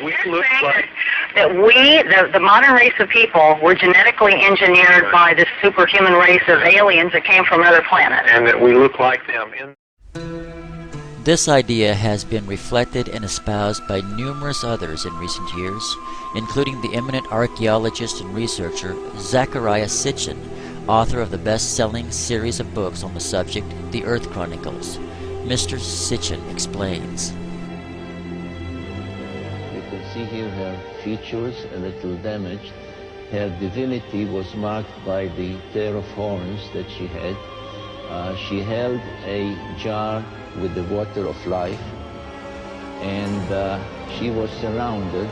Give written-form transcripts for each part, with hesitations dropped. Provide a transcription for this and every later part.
We look like that the modern race of people, were genetically engineered by this superhuman race of aliens that came from another planet. and that we look like them. This idea has been reflected and espoused by numerous others in recent years, including the eminent archaeologist and researcher Zecharia Sitchin, author of the best-selling series of books on the subject, The Earth Chronicles. Mr. Sitchin explains. You can see here her features a little damaged. Her divinity was marked by the pair of horns that she had. She held a jar with the water of life, and she was surrounded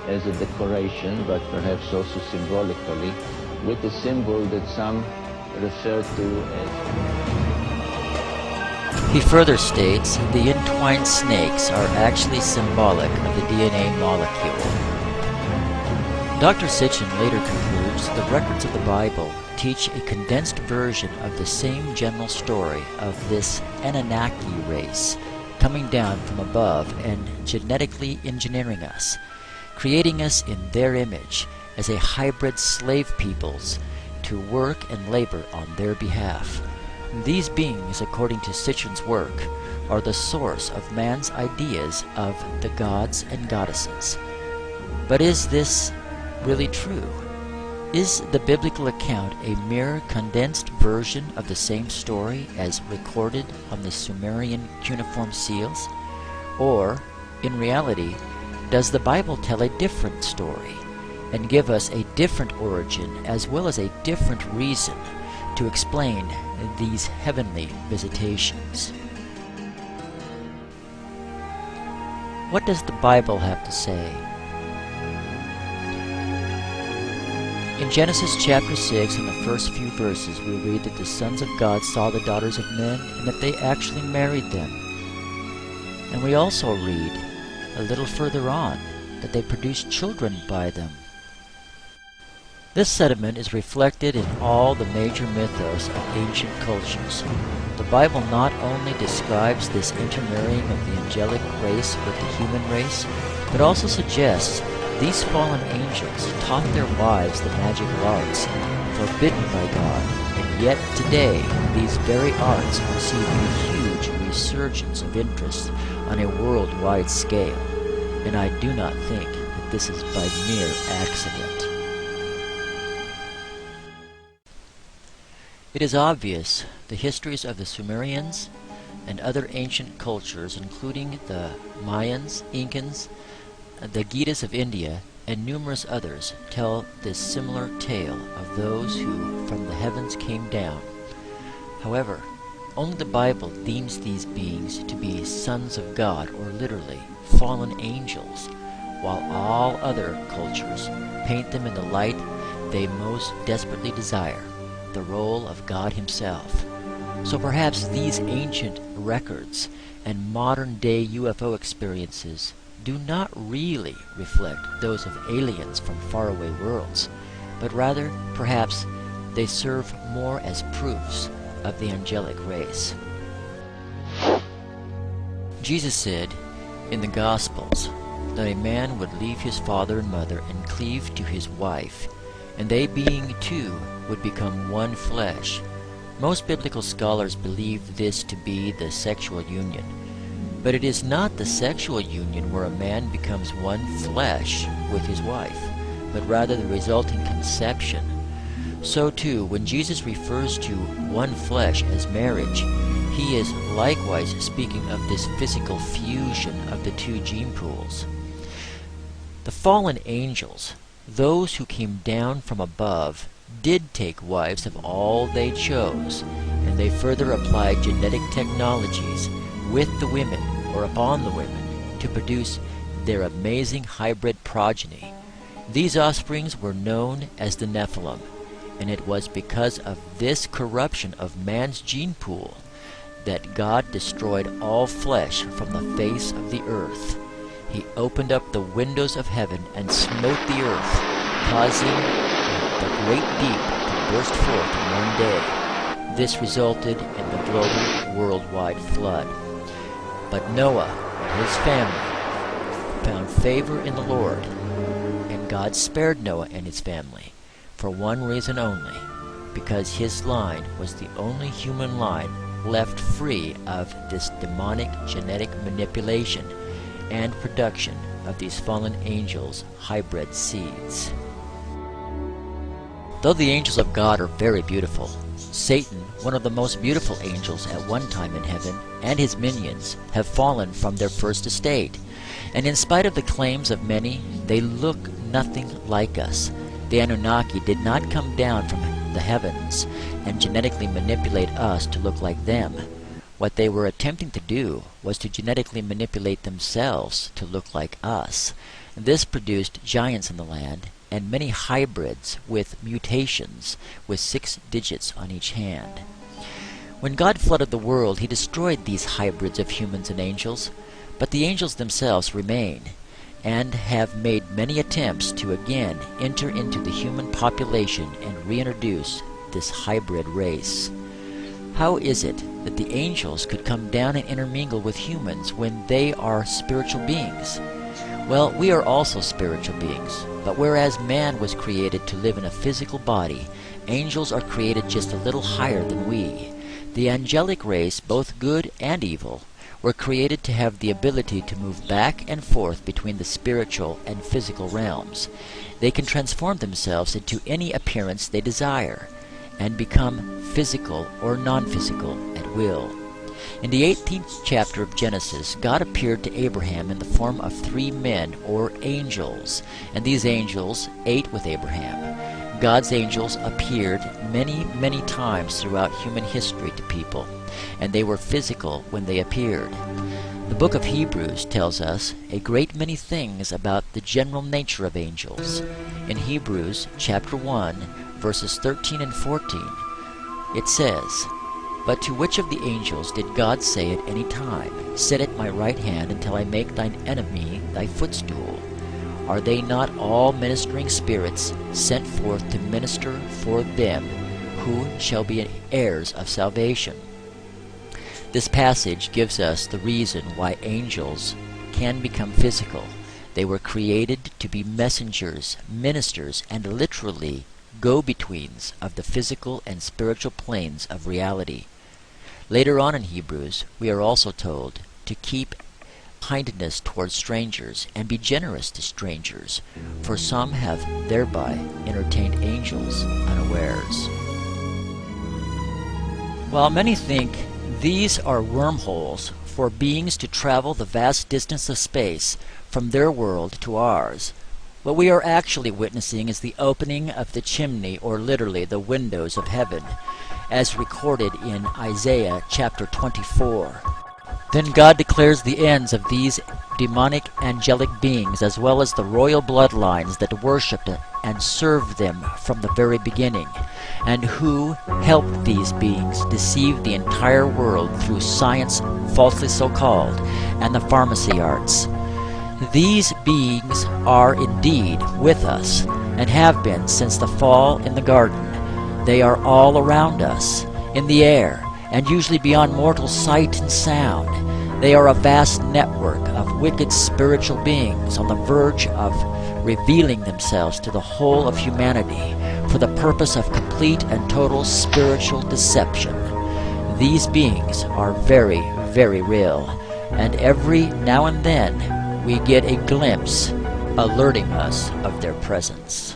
as a decoration, but perhaps also symbolically, with a symbol that some refer to as... He further states the entwined snakes are actually symbolic of the DNA molecule. Dr. Sitchin later concludes the records of the Bible teach a condensed version of the same general story of this Anunnaki race coming down from above and genetically engineering us, creating us in their image as a hybrid slave peoples to work and labor on their behalf. These beings, according to Sitchin's work, are the source of man's ideas of the gods and goddesses. But is this really true? Is the biblical account a mere condensed version of the same story as recorded on the Sumerian cuneiform seals? Or, in reality, does the Bible tell a different story and give us a different origin as well as a different reason to explain these heavenly visitations? What does the Bible have to say? In Genesis chapter 6, in the first few verses, we read that the sons of God saw the daughters of men and that they actually married them. And we also read, a little further on, that they produced children by them. This sentiment is reflected in all the major mythos of ancient cultures. The Bible not only describes this intermarrying of the angelic race with the human race, but also suggests these fallen angels taught their wives the magic arts forbidden by God, and yet today these very arts are receiving a huge resurgence of interest on a worldwide scale, and I do not think that this is by mere accident. It is obvious the histories of the Sumerians and other ancient cultures, including the Mayans, Incans, the Gita's of India, and numerous others, tell this similar tale of those who from the heavens came down. However, only the Bible deems these beings to be sons of God, or literally, fallen angels, while all other cultures paint them in the light they most desperately desire, the role of God Himself. So perhaps these ancient records and modern-day UFO experiences do not really reflect those of aliens from faraway worlds, but rather, perhaps, they serve more as proofs of the angelic race. Jesus said in the Gospels that a man would leave his father and mother and cleave to his wife, and they being two would become one flesh. Most biblical scholars believe this to be the sexual union. But it is not the sexual union where a man becomes one flesh with his wife, but rather the resulting conception. So too, when Jesus refers to one flesh as marriage, He is likewise speaking of this physical fusion of the two gene pools. The fallen angels, those who came down from above, did take wives of all they chose, and they further applied genetic technologies with the women, or upon the women, to produce their amazing hybrid progeny. These offsprings were known as the Nephilim, and it was because of this corruption of man's gene pool that God destroyed all flesh from the face of the earth. He opened up the windows of heaven and smote the earth, causing the great deep to burst forth in one day. This resulted in the global worldwide flood. But Noah and his family found favor in the Lord, and God spared Noah and his family for one reason only, because his line was the only human line left free of this demonic genetic manipulation and production of these fallen angels' hybrid seeds. Though the angels of God are very beautiful, Satan, one of the most beautiful angels at one time in heaven, and his minions have fallen from their first estate. And in spite of the claims of many, they look nothing like us. The Anunnaki did not come down from the heavens and genetically manipulate us to look like them. What they were attempting to do was to genetically manipulate themselves to look like us. This produced giants in the land and many hybrids with mutations with 6 digits on each hand. When God flooded the world, he destroyed these hybrids of humans and angels, but the angels themselves remain and have made many attempts to again enter into the human population and reintroduce this hybrid race. How is it that the angels could come down and intermingle with humans when they are spiritual beings? Well, we are also spiritual beings, but whereas man was created to live in a physical body, angels are created just a little higher than we. The angelic race, both good and evil, were created to have the ability to move back and forth between the spiritual and physical realms. They can transform themselves into any appearance they desire, and become physical or non-physical at will. In the 18th chapter of Genesis, God appeared to Abraham in the form of 3 men, or angels, and these angels ate with Abraham. God's angels appeared many, many times throughout human history to people, and they were physical when they appeared. The book of Hebrews tells us a great many things about the general nature of angels. In Hebrews chapter 1, verses 13 and 14, it says, "But to which of the angels did God say at any time, 'Sit at my right hand until I make thine enemy thy footstool'? Are they not all ministering spirits sent forth to minister for them who shall be heirs of salvation?" This passage gives us the reason why angels can become physical. They were created to be messengers, ministers, and literally go-betweens of the physical and spiritual planes of reality. Later on in Hebrews, we are also told to keep kindness towards strangers and be generous to strangers, for some have thereby entertained angels unawares. While many think these are wormholes for beings to travel the vast distance of space from their world to ours, what we are actually witnessing is the opening of the chimney, or literally the windows of heaven, as recorded in Isaiah chapter 24. Then God declares the ends of these demonic angelic beings, as well as the royal bloodlines that worshipped and served them from the very beginning, and who helped these beings deceive the entire world through science, falsely so called, and the pharmacy arts. These beings are indeed with us, and have been since the fall in the garden. They are all around us, in the air, and usually beyond mortal sight and sound. They are a vast network of wicked spiritual beings on the verge of revealing themselves to the whole of humanity for the purpose of complete and total spiritual deception. These beings are very, very real, and every now and then we get a glimpse alerting us of their presence.